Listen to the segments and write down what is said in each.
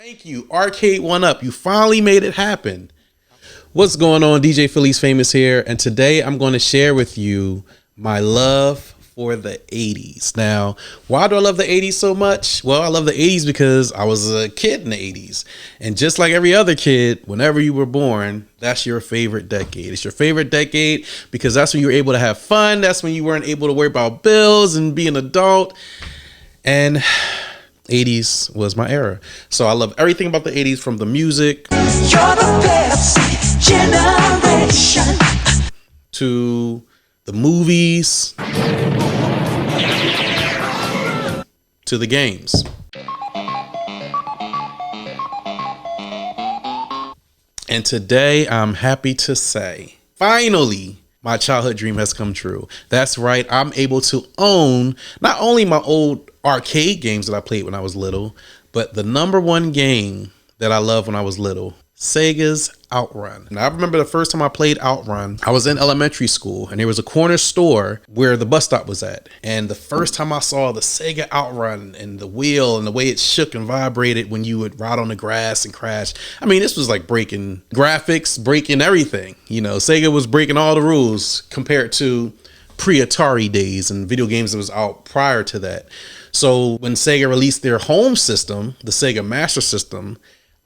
Thank you, Arcade One Up. You finally made it happen. What's going on? DJ Philly's Famous here, and today I'm going to share with you my love for the 80s. Now, why do I love the 80s so much? Well, I love the 80s because I was a kid in the 80s. And just like every other kid, whenever you were born, that's your favorite decade. It's your favorite decade because that's when you were able to have fun. That's when you weren't able to worry about bills and be an adult. And 80s was my era. So I love everything about the 80s, from the music You're the best generation to the movies to the games. And today I'm happy to say, finally, my childhood dream has come true. That's right. I'm able to own not only my old arcade games that I played when I was little, but the number one game that I loved when I was little, Sega's Outrun. And I remember the first time I played Outrun, I was in elementary school and there was a corner store where the bus stop was at. And the first time I saw the Sega Outrun and the wheel and the way it shook and vibrated when you would ride on the grass and crash. I mean, this was like breaking graphics, breaking everything. You know, Sega was breaking all the rules compared to pre-Atari days and video games that was out prior to that. So when Sega released their home system, the Sega Master System,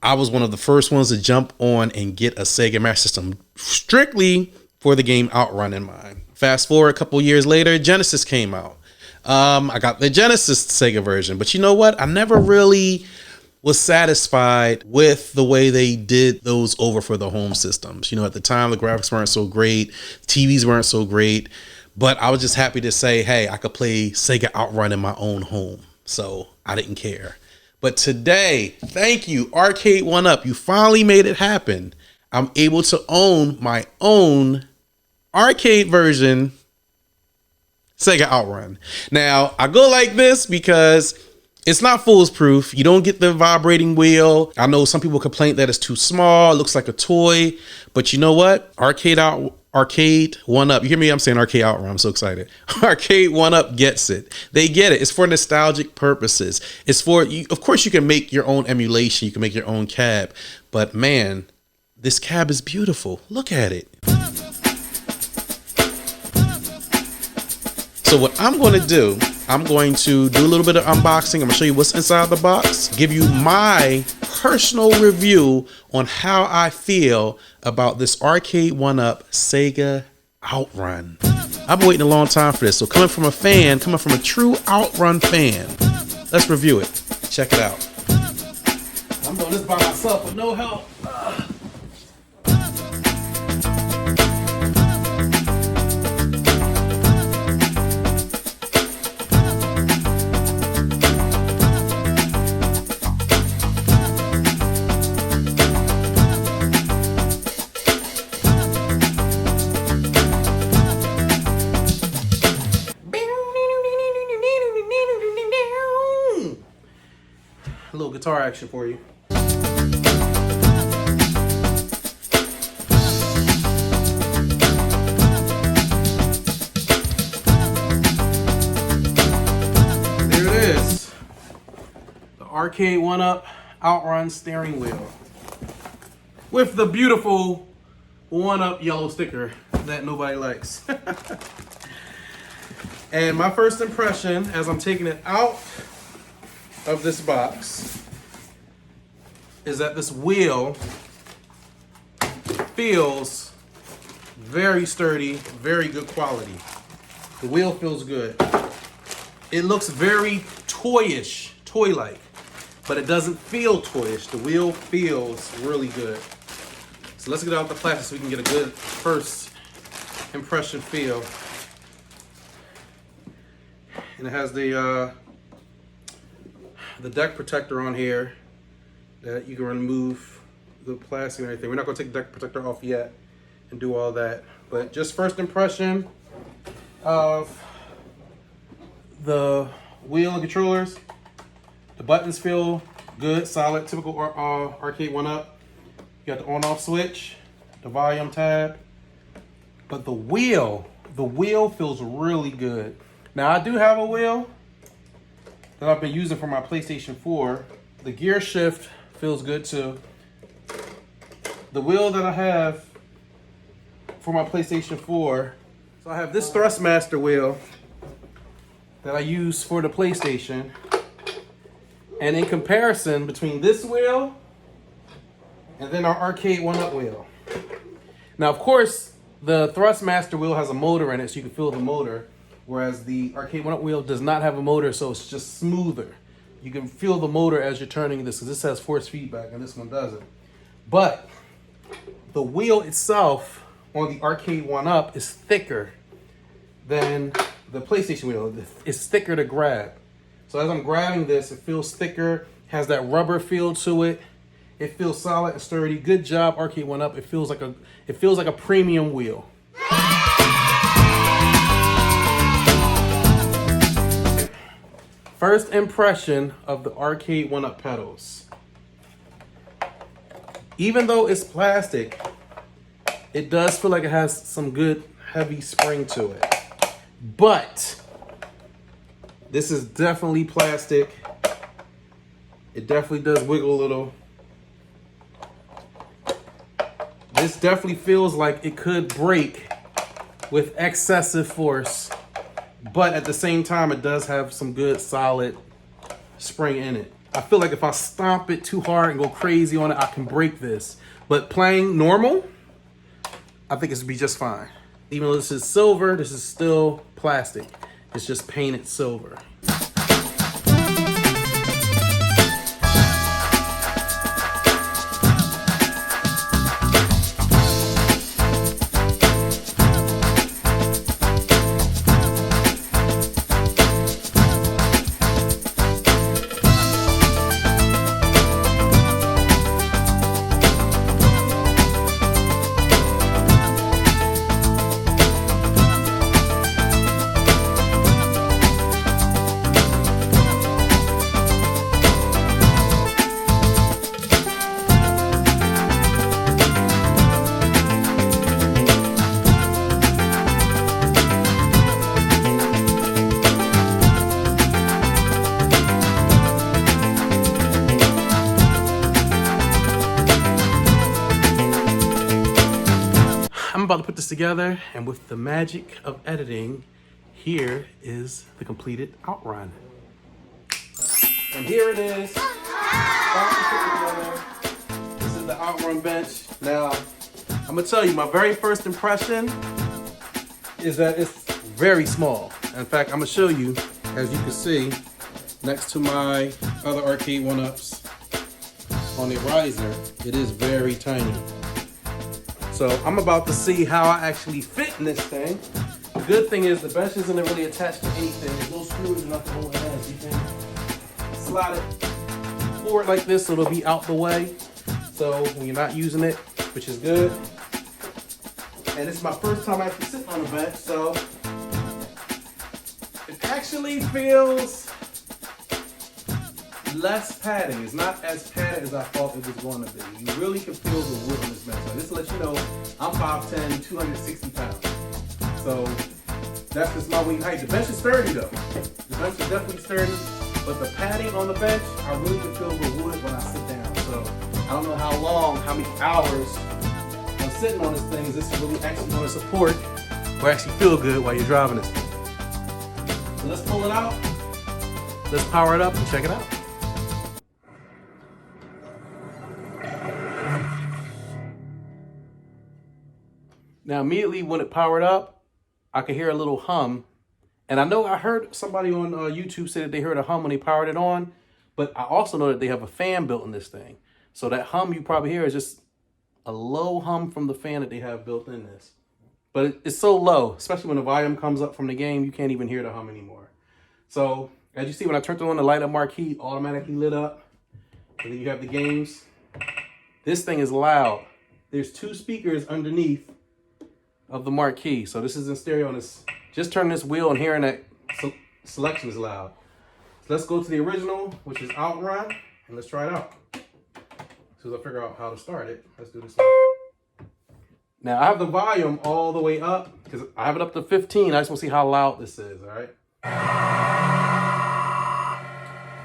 I was one of the first ones to jump on and get a Sega Master System strictly for the game Outrun in mind. Fast forward a couple years later, Genesis came out. I got the Genesis Sega version, but you know what? I never really was satisfied with the way they did those over for the home systems. You know, at the time, the graphics weren't so great, TVs weren't so great, but I was just happy to say, hey, I could play Sega Outrun in my own home. So I didn't care. But today, thank you, Arcade One Up. You finally made it happen. I'm able to own my own arcade version Sega Outrun. Now, I go like this because it's not foolproof. You don't get the vibrating wheel. I know some people complain that it's too small. It looks like a toy. But you know what? Arcade One Up. You hear me? I'm saying Arcade Outrun. I'm so excited. Arcade One Up gets it. They get it. It's for nostalgic purposes. It's for you. Of course, you can make your own emulation. You can make your own cab. But man, this cab is beautiful. Look at it. So what I'm going to do, I'm going to do a little bit of unboxing. I'm going to show you what's inside the box, give you my personal review on how I feel about this Arcade One Up Sega Outrun. I've been waiting a long time for this. So coming from a true Outrun fan, let's review it. Check it out. I'm doing this by myself with no help. A little guitar action for you. There it is. The Arcade One Up Outrun steering wheel with the beautiful One Up yellow sticker that nobody likes. And my first impression as I'm taking it out of this box is that this wheel feels very sturdy, very good quality. The wheel feels good. It looks very toyish, toy-like, but it doesn't feel toyish. The wheel feels really good. So let's get out the plastic so we can get a good first impression feel. And it has the deck protector on here that you can remove the plastic and everything. We're not going to take the deck protector off yet and do all that, but just first impression of the wheel and controllers. The buttons feel good, solid, typical Arcade One Up. You got the on-off switch, the volume tab, but the wheel feels really good. Now I do have a wheel that I've been using for my PlayStation 4. The gear shift Feels good too. The wheel that I have for my PlayStation 4, so I have this Thrustmaster wheel that I use for the PlayStation. And in comparison between this wheel and then our Arcade 1-Up wheel. Now, of course, the Thrustmaster wheel has a motor in it, so you can feel the motor, whereas the Arcade 1-Up wheel does not have a motor, so it's just smoother. You can feel the motor as you're turning this, because this has force feedback and this one doesn't. But the wheel itself on the Arcade 1-Up is thicker than the PlayStation wheel. It's thicker to grab. So as I'm grabbing this, it feels thicker, has that rubber feel to it. It feels solid and sturdy. Good job, Arcade 1-Up. It feels like a premium wheel. First impression of the Arcade 1-Up pedals. Even though it's plastic, it does feel like it has some good heavy spring to it. But this is definitely plastic. It definitely does wiggle a little. This definitely feels like it could break with excessive force, but at the same time, it does have some good solid spring in it. I feel like if I stomp it too hard and go crazy on it, I can break this. But playing normal, I think it's be just fine. Even though this is silver, this is still plastic. It's just painted silver. I'm about to put this together, and with the magic of editing, here is the completed Outrun. And here it is. This is the Outrun bench. Now, I'm gonna tell you, my very first impression is that it's very small. In fact, I'm gonna show you, as you can see, next to my other Arcade 1-Ups on the riser, it is very tiny. So I'm about to see how I actually fit in this thing. The good thing is the bench isn't really attached to anything. There's no screws or nothing holding it in. So you can slide it forward like this so it'll be out the way. So when you're not using it, which is good. And it's my first time actually sitting on a bench, so it actually feels less padding. It's not as padded as I thought it was going to be. You really can feel the wood on this bench. So this lets you know I'm 5'10", 260 pounds. So that's just my weight height. The bench is sturdy though. The bench is definitely sturdy, but the padding on the bench, I really can feel the wood when I sit down. So I don't know how many hours I'm sitting on this thing. Is this really actually going to support or actually feel good while you're driving this thing? So let's pull it out. Let's power it up and check it out. Now, immediately when it powered up, I could hear a little hum. And I know I heard somebody on YouTube say that they heard a hum when they powered it on, but I also know that they have a fan built in this thing. So that hum you probably hear is just a low hum from the fan that they have built in this. But it's so low, especially when the volume comes up from the game, you can't even hear the hum anymore. So as you see, when I turned it on, the light up marquee automatically lit up. And then you have the games. This thing is loud. There's 2 speakers underneath of the marquee. So this is in stereo, and it's just turning this wheel and hearing that selection is loud. So let's go to the original, which is Outrun, and let's try it out. As soon as I figure out how to start it, let's do this one. Now I have the volume all the way up because I have it up to 15. I just want to see how loud this is, all right?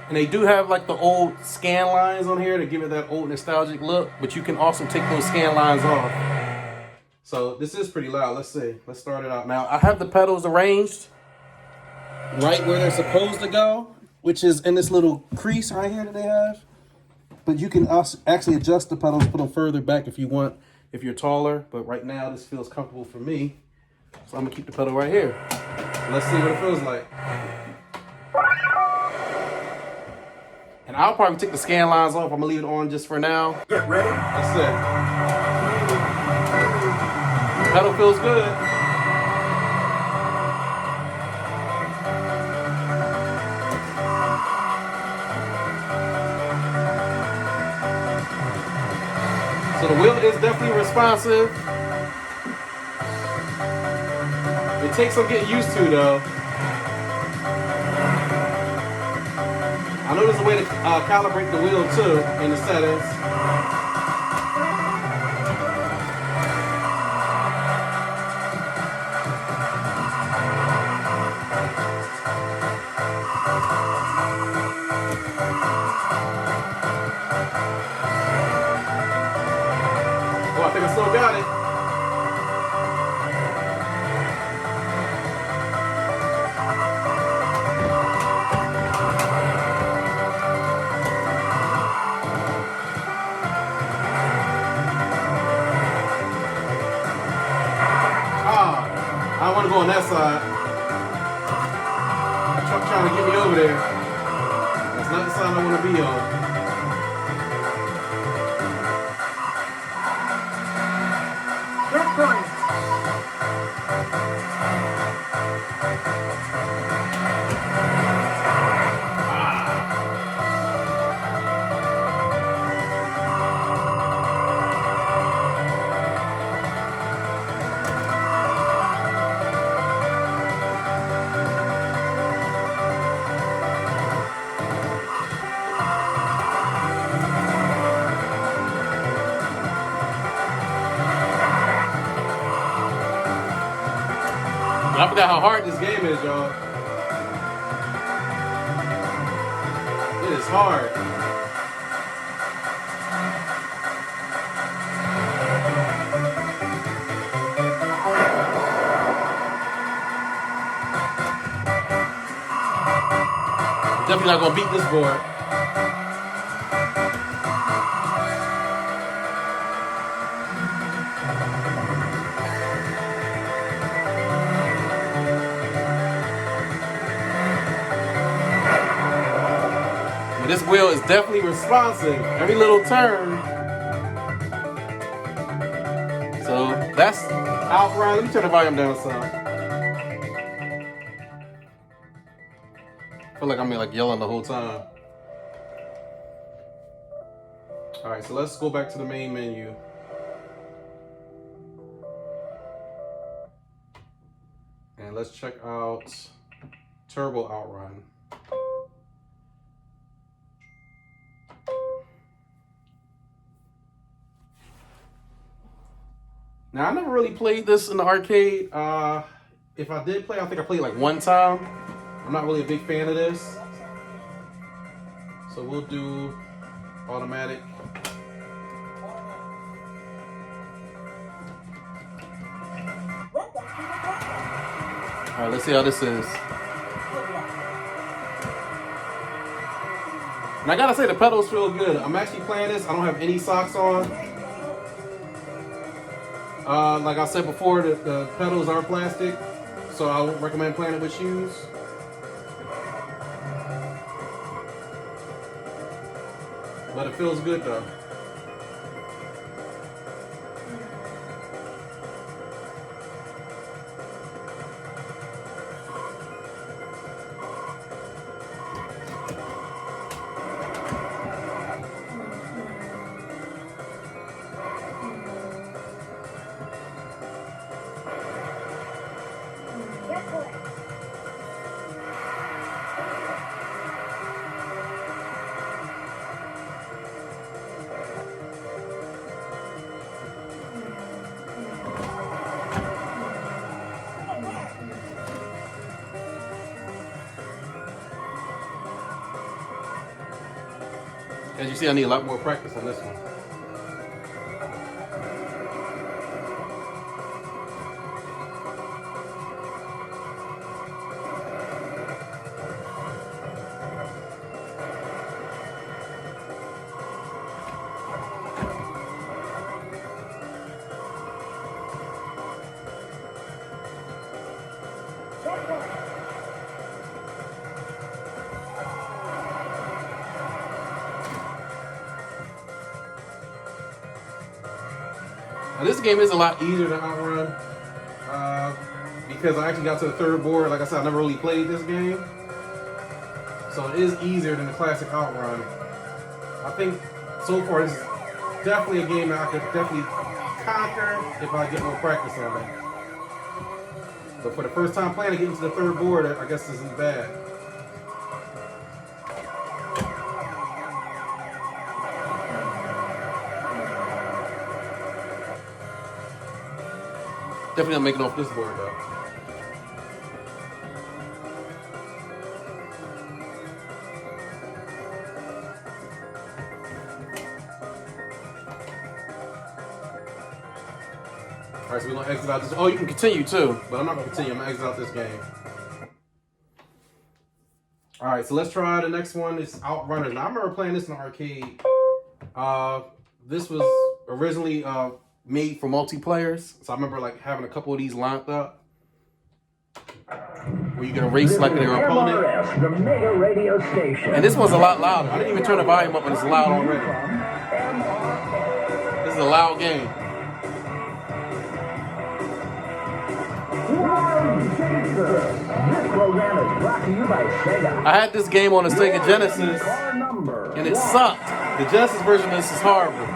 And they do have like the old scan lines on here to give it that old nostalgic look, but you can also take those scan lines off. So this is pretty loud. Let's see. Let's start it out. Now I have the pedals arranged right where they're supposed to go, which is in this little crease right here that they have. But you can also actually adjust the pedals, put them further back if you want, if you're taller. But right now this feels comfortable for me. So I'm gonna keep the pedal right here. Let's see what it feels like. And I'll probably take the scan lines off. I'm gonna leave it on just for now. Get ready. That's it. Pedal feels good. So the wheel is definitely responsive. It takes some getting used to though. I know there's a way to calibrate the wheel too in the settings. Oh, I think I still got it. I don't want to go on that side. The truck trying to get me over there. That's not the side I want to be on. Get going. I forgot how hard this game is, y'all. It is hard. Definitely not gonna beat this board. This wheel is definitely responsive. Every little turn. So that's Outrun. Let me turn the volume down some. I feel like I'm like yelling the whole time. All right, so let's go back to the main menu. And let's check out Turbo Outrun. Now, I never really played this in the arcade. If I did play, I think I played like one time. I'm not really a big fan of this. So we'll do automatic. All right, let's see how this is. And I gotta say, the pedals feel good. I'm actually playing this. I don't have any socks on. Like I said before, the pedals are plastic, so I won't recommend playing it with shoes. But it feels good though. As you see, I need a lot more practice on this one. Now, this game is a lot easier than Outrun because I actually got to the third board. Like I said, I never really played this game, so it is easier than the classic Outrun. I think so far this is definitely a game that I could definitely conquer if I get more practice on it. But for the first time playing, getting to the third board, I guess this isn't bad. Definitely not making off this board though. Alright, so we're gonna exit out this. Oh, you can continue too, but I'm not gonna continue. I'm gonna exit out this game. Alright, so let's try the next one. It's Outrunners. Now I remember playing this in the arcade. This was originally made for multiplayers. So I remember like having a couple of these lined up where you get a race like their opponent. The mega radio station. And this one's a lot louder. I didn't even turn the volume up and it's loud already. This is a loud game. This program is brought to you by Sega. I had this game on the Sega Genesis and it sucked. The Genesis version of this is horrible.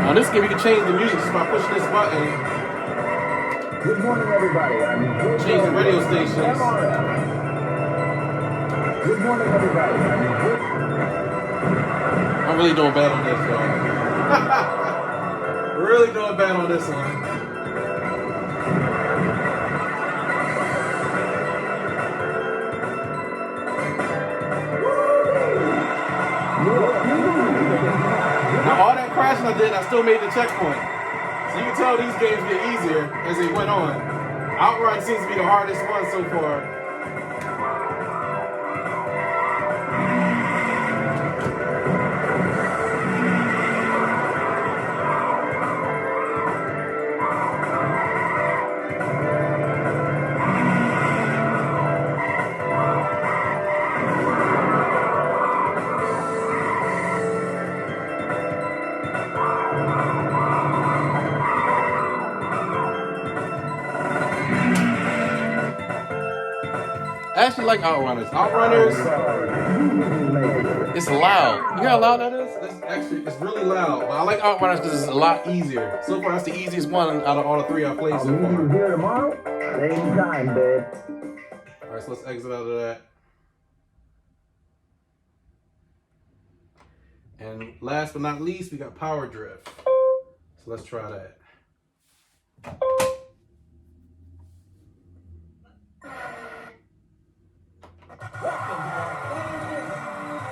Now this game, you can change the music just by pushing this button. Good morning, everybody. Change the radio stations. Good morning, everybody. I'm really doing bad on this, y'all. Really doing bad on this one. Now all that crashing I did, I still made the checkpoint. So you can tell these games get easier as they went on. Outrun seems to be the hardest one so far. I actually like Outrunners. Outrunners, it's loud. You know how loud that is? It's really loud. But I like Outrunners because it's a lot easier. So far, that's the easiest one out of all the three I've played so I'll meet you far. here tomorrow, same time, babe. All right, so let's exit out of that. And last but not least, we got Power Drift. So let's try that.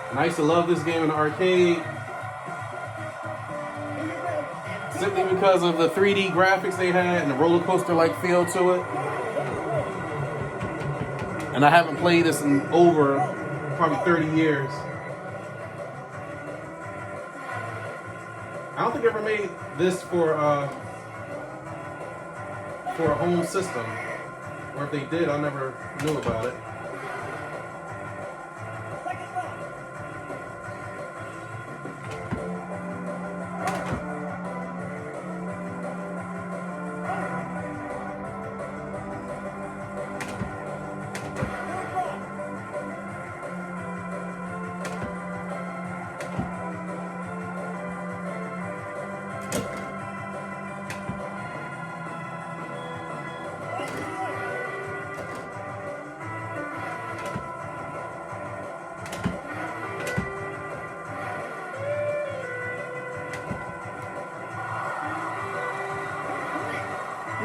And I used to love this game in the arcade simply because of the 3D graphics they had and the roller coaster like feel to it. And I haven't played this in over probably 30 years. I don't think they ever made this for a home system, or if they did, I never knew about it.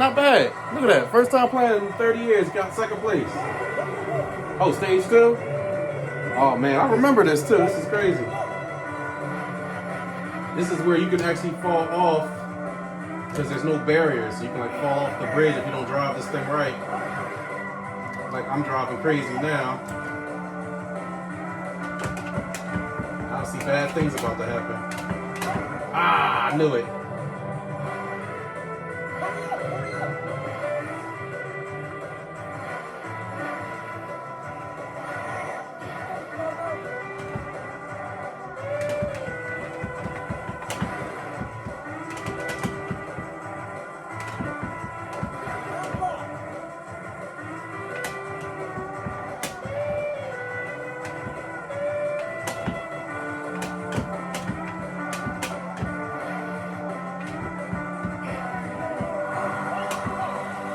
Not bad. Look at that. First time playing in 30 years, got second place. Oh, stage 2? Oh man, I remember this too. This is crazy. This is where you can actually fall off because there's no barriers. So you can like fall off the bridge if you don't drive this thing right. Like I'm driving crazy now. I see bad things about to happen. Ah, I knew it.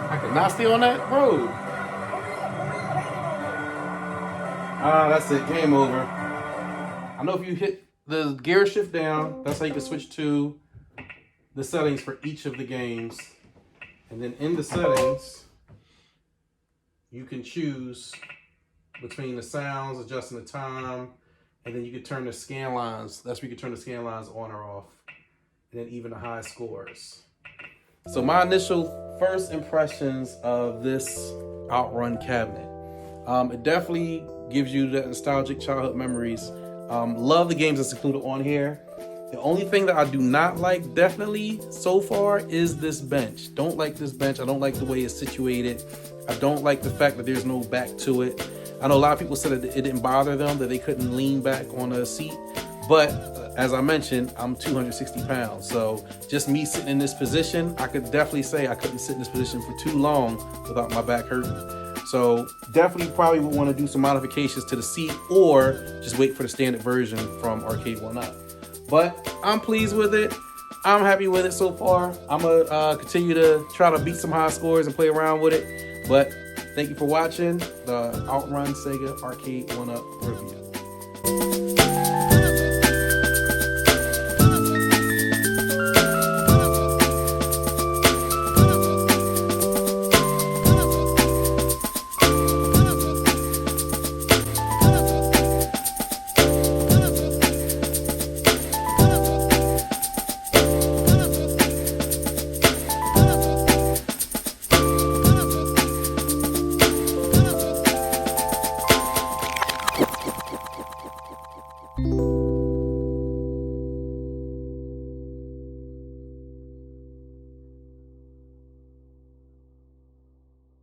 I could not stay on that road. Ah, that's it. Game over. I know if you hit the gear shift down, that's how you can switch to the settings for each of the games. And then in the settings, you can choose between the sounds, adjusting the time, and then you can turn the scan lines. That's where you can turn the scan lines on or off. And then even the high scores. So my initial first impressions of this Outrun cabinet. It definitely gives you that nostalgic childhood memories. Love the games that's included on here. The only thing that I do not like, definitely, so far, is this bench. Don't like this bench. I don't like the way it's situated. I don't like the fact that there's no back to it. I know a lot of people said that it didn't bother them, that they couldn't lean back on a seat. But as I mentioned, I'm 260 pounds. So just me sitting in this position, I could definitely say I couldn't sit in this position for too long without my back hurting. So definitely probably would want to do some modifications to the seat or just wait for the standard version from Arcade 1UP. But I'm pleased with it. I'm happy with it so far. I'm going to continue to try to beat some high scores and play around with it. But thank you for watching the Outrun Sega Arcade 1UP review. you